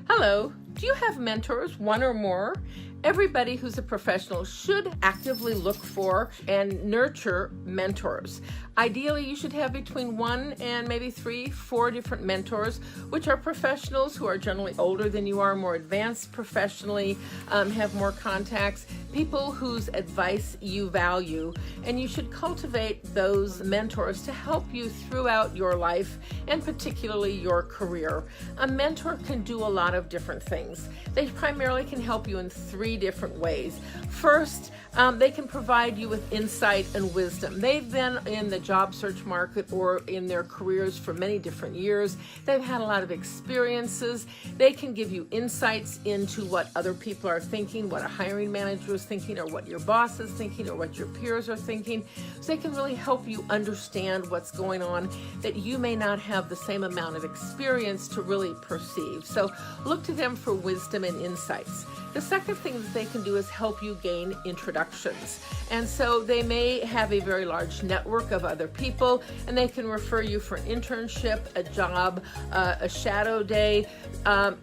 Hello, do you have mentors, one or more? Everybody who's a professional should actively look for and nurture mentors. Ideally, you should have between 1 and maybe 3, 4 different mentors, which are professionals who are generally older than you are, more advanced professionally, have more contacts, people whose advice you value, and you should cultivate those mentors to help you throughout your life and particularly your career. A mentor can do a lot of different things. They primarily can help you in 3 different ways. First, they can provide you with insight and wisdom. They've been in the job search market or in their careers for many different years. They've had a lot of experiences. They can give you insights into what other people are thinking, what a hiring manager is thinking, or what your boss is thinking, or what your peers are thinking. So they can really help you understand what's going on that you may not have the same amount of experience to really perceive. So look to them for wisdom and insights. The second thing that they can do is help you gain introductions. And so they may have a very large network of other people, and they can refer you for an internship, a job, a shadow day,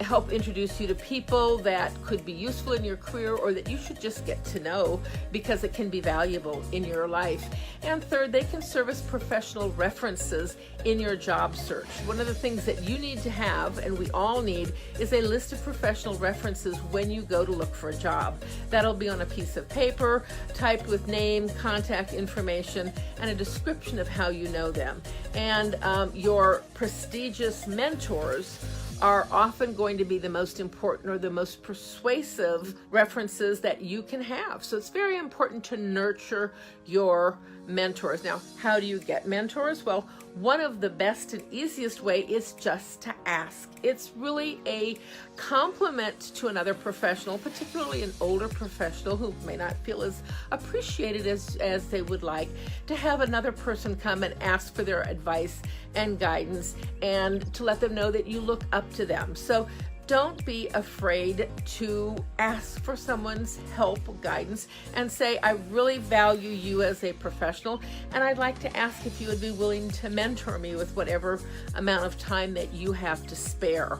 help introduce you to people that could be useful in your career or that you should just get to know because it can be valuable in your life. And third, they can serve as professional references in your job search. One of the things that you need to have, and we all need, is a list of professional references when you go to look for a job. That'll be on a piece of paper, typed with name, contact information, and a description of how you know them. And your prestigious mentors are often going to be the most important or the most persuasive references that you can have. So it's very important to nurture your mentors. Now, how do you get mentors? Well, one of the best and easiest way is just to ask. It's really a compliment to another professional, particularly an older professional who may not feel as appreciated as they would like, to have another person come and ask for their advice and guidance and to let them know that you look up to them. So don't be afraid to ask for someone's help, guidance, and say, I really value you as a professional, and I'd like to ask if you would be willing to mentor me with whatever amount of time that you have to spare.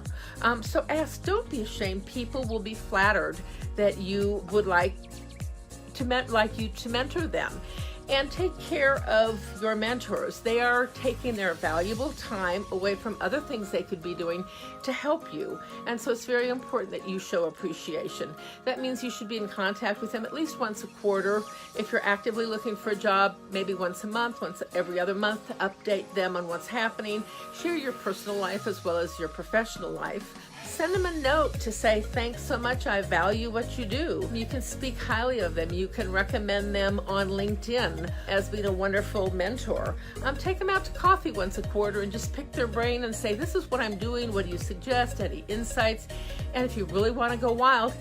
So ask, don't be ashamed. People will be flattered that you would like you to mentor them. And take care of your mentors. They are taking their valuable time away from other things they could be doing to help you. And so it's very important that you show appreciation. That means you should be in contact with them at least once a quarter. If you're actively looking for a job, maybe once a month, once every other month, to update them on what's happening. Share your personal life as well as your professional life. Send them a note to say, thanks so much, I value what you do. You can speak highly of them. You can recommend them on LinkedIn as being a wonderful mentor. Take them out to coffee once a quarter and just pick their brain and say, this is what I'm doing, what do you suggest, any insights? And if you really want to go wild,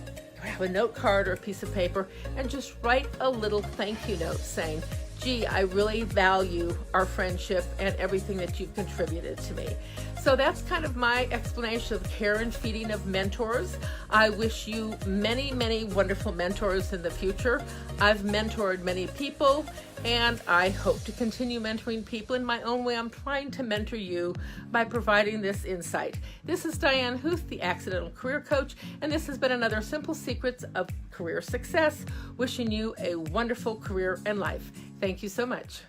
grab a note card or a piece of paper and just write a little thank you note saying, gee, I really value our friendship and everything that you've contributed to me. So that's kind of my explanation of care and feeding of mentors. I wish you many, many wonderful mentors in the future. I've mentored many people, and I hope to continue mentoring people in my own way. I'm trying to mentor you by providing this insight. This is Diane Huth, the Accidental Career Coach, and this has been another Simple Secrets of Career Success, wishing you a wonderful career and life. Thank you so much.